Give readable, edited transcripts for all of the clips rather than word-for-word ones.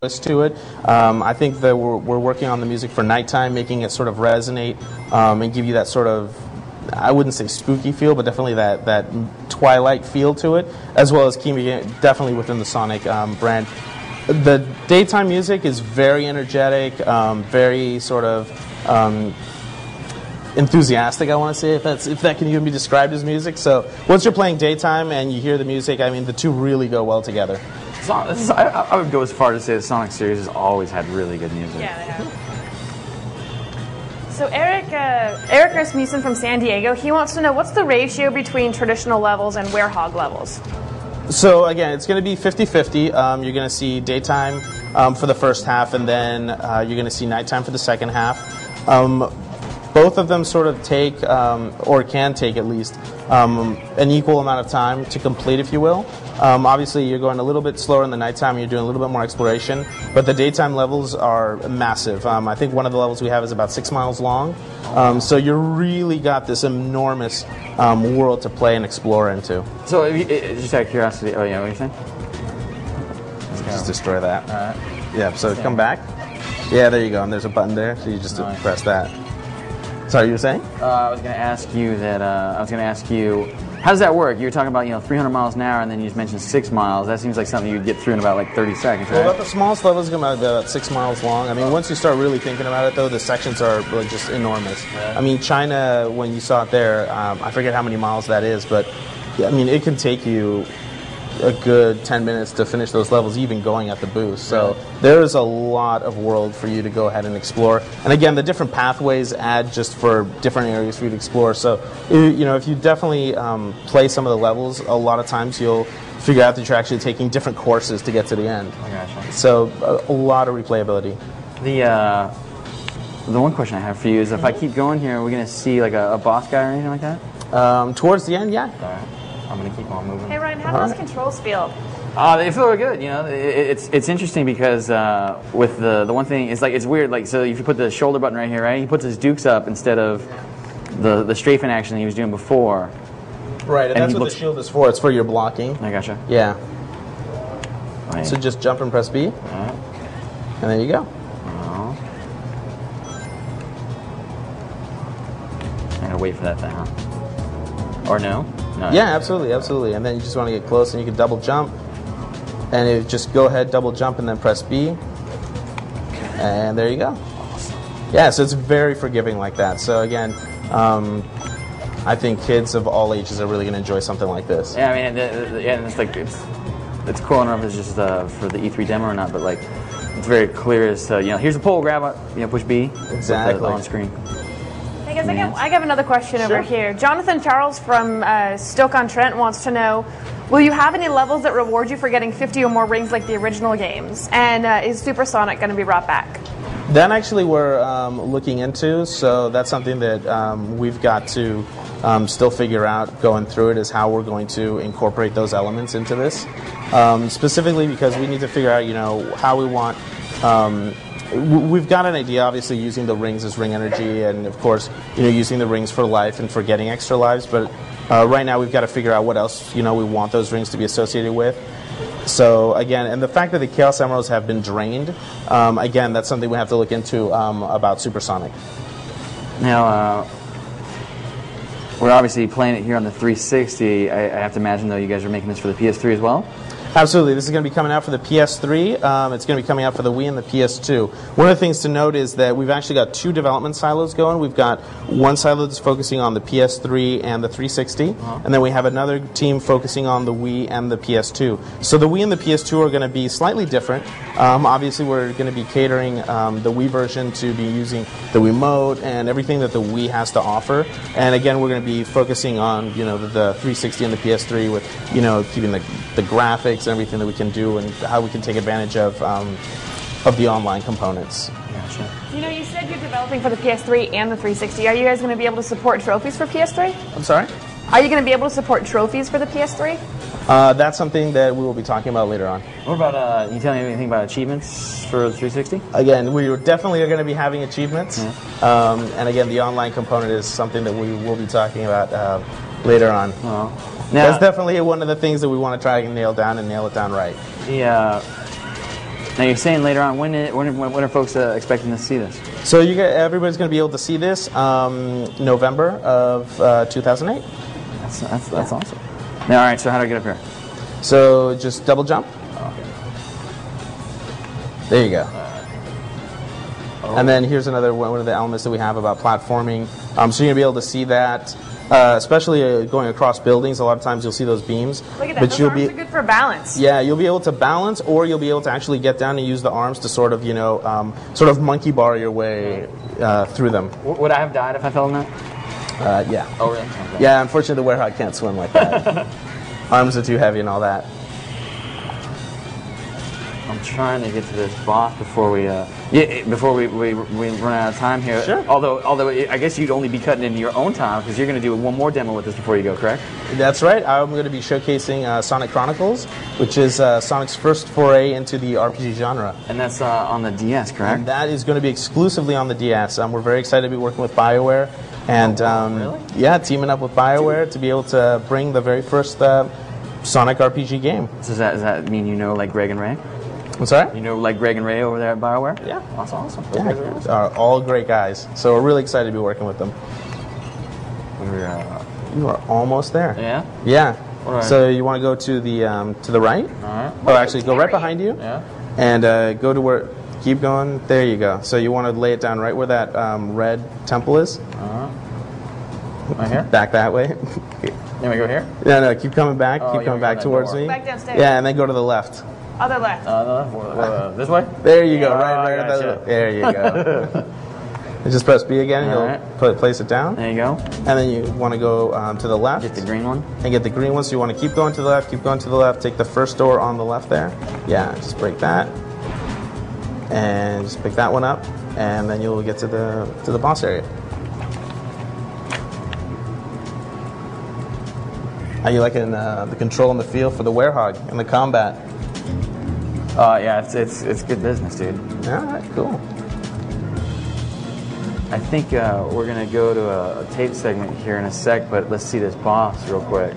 twist to it. I think that we're working on the music for nighttime, making it sort of resonate and give you that sort of, I wouldn't say spooky feel, but definitely that Twilight feel to it, as well as keeping it definitely within the Sonic brand. The daytime music is very energetic, very sort of enthusiastic, I want to say, if that can even be described as music. So once you're playing daytime and you hear the music, I mean, the two really go well together. I would go as far to say the Sonic series has always had really good music. Yeah, they have. So Eric Rasmussen from San Diego, he wants to know, what's the ratio between traditional levels and Werehog levels? So again, it's going to be 50-50. You're going to see daytime for the first half, and then you're going to see nighttime for the second half. Both of them sort of take, or can take at least, an equal amount of time to complete, if you will. Obviously, you're going a little bit slower in the nighttime, you're doing a little bit more exploration, but the daytime levels are massive. I think one of the levels we have is about 6 miles long, so you really got this enormous world to play and explore into. So, just out of curiosity, oh yeah, what are you saying? Just destroy that. All right. Yeah, so come back. Yeah, there you go, and there's a button there, so you just press that. Sorry, you were saying? I was going to ask you how does that work? You were talking about 300 miles an hour, and then you just mentioned 6 miles. That seems like something you'd get through in about like 30 seconds, right? Well, the smallest level is going to be about 6 miles long. I mean, once you start really thinking about it, though, the sections are really just enormous. Yeah. I mean, China, when you saw it there, I forget how many miles that is, but I mean, it can take you a good 10 minutes to finish those levels, even going at the boost. So there's a lot of world for you to go ahead and explore. And again, the different pathways add just for different areas for you to explore. So, if you definitely play some of the levels, a lot of times you'll figure out that you're actually taking different courses to get to the end. I gotcha. So a lot of replayability. The one question I have for you is, if I keep going here, are we going to see like a boss guy or anything like that? Towards the end, yeah. All right. I'm going to keep on moving. Hey Ryan, how do those controls feel? They feel good. It's interesting because with the one thing, it's like, it's weird. Like, so if you put the shoulder button right here, right, he puts his dukes up instead of the strafing action that he was doing before. Right, and that's what the shield is for. It's for your blocking. I gotcha. Yeah. Right. So just jump and press B, and there you go. I gotta wait for that thing, huh? Or no? No. Yeah, absolutely, absolutely. And then you just want to get close, and you can double jump, and just go ahead, double jump, and then press B, and there you go. Yeah, so it's very forgiving like that. So again, I think kids of all ages are really going to enjoy something like this. Yeah, I mean, and it's like it's cool. I don't know if it's just for the E3 demo or not, but like it's very clear as to here's a pole, grab it, push B, exactly on screen. Hey guys, I have another question over here. Jonathan Charles from Stoke-on-Trent wants to know, will you have any levels that reward you for getting 50 or more rings like the original games? And is Supersonic going to be brought back? That actually we're looking into, so that's something that we've got to still figure out going through it, is how we're going to incorporate those elements into this. Specifically because we need to figure out, how we want... we've got an idea, obviously, using the rings as ring energy, and of course, using the rings for life and for getting extra lives. But right now, we've got to figure out what else, we want those rings to be associated with. So again, and the fact that the Chaos Emeralds have been drained, again, that's something we have to look into about Supersonic. Now, we're obviously playing it here on the 360. I have to imagine, though, you guys are making this for the PS3 as well? Absolutely. This is going to be coming out for the PS3. It's going to be coming out for the Wii and the PS2. One of the things to note is that we've actually got 2 development silos going. We've got one silo that's focusing on the PS3 and the 360, and then we have another team focusing on the Wii and the PS2. So the Wii and the PS2 are going to be slightly different. Obviously, we're going to be catering the Wii version to be using the Wiimote and everything that the Wii has to offer. And again, we're going to be focusing on the 360 and the PS3 with keeping the graphics and everything that we can do and how we can take advantage of the online components. Gotcha. You said you're developing for the PS3 and the 360. Are you guys going to be able to support trophies for PS3? I'm sorry? Are you going to be able to support trophies for the PS3? That's something that we will be talking about later on. What about, can you tell me anything about achievements for the 360? Again, we definitely are going to be having achievements. And again, the online component is something that we will be talking about later on. Now, that's definitely one of the things that we want to try and nail down and nail it down right. Now you're saying later on, when are folks expecting to see this? So everybody's going to be able to see this November of 2008. That's awesome. Now, all right. So how do I get up here? So just double jump. There you go. And then here's another one of the elements that we have about platforming. So you're going to be able to see that, especially going across buildings. A lot of times you'll see those beams. Look at that. Those arms are good for balance. Yeah, you'll be able to balance, or you'll be able to actually get down and use the arms to sort of, sort of monkey bar your way through them. Would I have died if I fell in that? Yeah. Oh, really? Okay. Yeah, unfortunately the Werehog can't swim like that. Arms are too heavy and all that. I'm trying to get to this boss before we run out of time here. Sure. Although I guess you'd only be cutting into your own time because you're going to do one more demo with this before you go, correct? That's right. I'm going to be showcasing Sonic Chronicles, which is Sonic's first foray into the RPG genre. And that's on the DS, correct? And that is going to be exclusively on the DS. We're very excited to be working with BioWare, and really? Yeah, teaming up with BioWare to be able to bring the very first Sonic RPG game. So does that mean like Greg and Ray? I'm sorry? Like Greg and Ray over there at BioWare? Yeah. That's awesome. Those Yeah, guys are awesome. are all great guys. So we're really excited to be working with them. You are almost there. Yeah? Yeah. Right. So you want to go to the right? All right. Oh, actually, go right behind you. Yeah. And go to where. Keep going. There you go. So you want to lay it down right where that red temple is. Right here? Back that way. Then we go here? No, keep coming back. Oh, keep coming back towards me. Back downstairs. Yeah, and then go to the left. Other left. This way? There you go. Right gotcha. there you go. And just press B again, and All you'll place it down. There you go. And then you want to go to the left. Get the green one. And get the green one. So you want to keep going to the left, keep going to the left. Take the first door on the left there. Yeah, just break that. And just pick that one up. And then you'll get to the boss area. How you liking the control and the feel for the Werehog and the combat? Yeah, it's good business, dude. All right, cool. I think we're gonna go to a tape segment here in a sec, but let's see this boss real quick.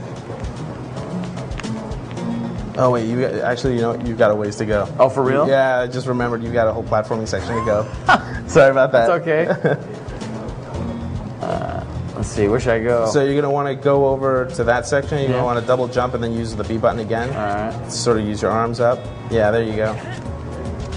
Oh wait, you've got a ways to go. Oh, for real? Yeah, I just remembered you've got a whole platforming section to go. Sorry about that. It's okay. Let's see, where should I go? So you're going to want to go over to that section. You're going to want to double jump and then use the B button again. All right. Sort of use your arms up. Yeah, there you go.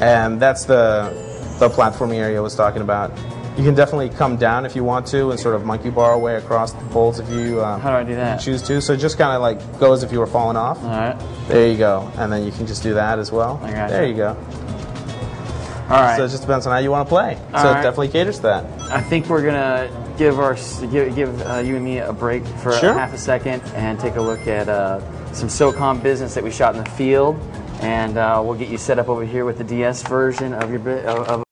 And that's the platforming area I was talking about. You can definitely come down if you want to and sort of monkey bar away across the poles if you How do I do that? choose to. So just kind of like go as if you were falling off. All right. There you go. And then you can just do that as well. I got there you. you go. All right. So it just depends on how you want to play. All so right. it definitely caters to that. I think we're gonna give you and me a break for Sure. half a second and take a look at some SOCOM business that we shot in the field, and we'll get you set up over here with the DS version of